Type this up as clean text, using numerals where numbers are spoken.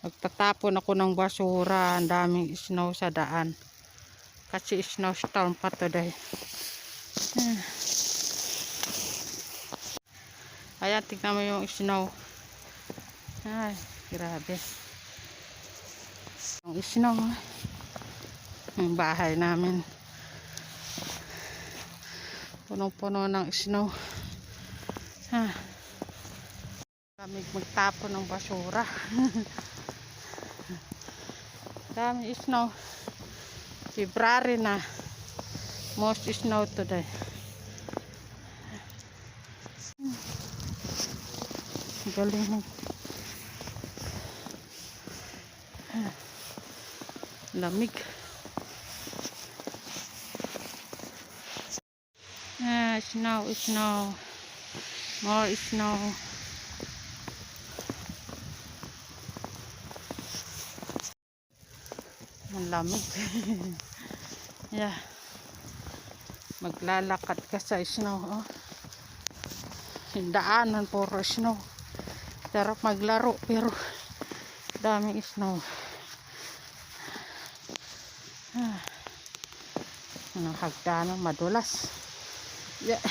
Magtatapon ako ng basura. Ang daming snow sa daan. Kasi snowstorm pa today. Ayan, tignan mo yung snow. Ay, grabe. Yung snow. Yung bahay namin. Punong-puno ng snow. Kami magtapon ng basura. Dami snow. February na. Most snow today. Galing. Lamig. Snow. More snow. Ang lamig. Yeah. Maglalakad ka sa snow. Oh. Daanan puro snow. Sarap maglaro pero daming snow. Ang hagdanan madulas. Yeah.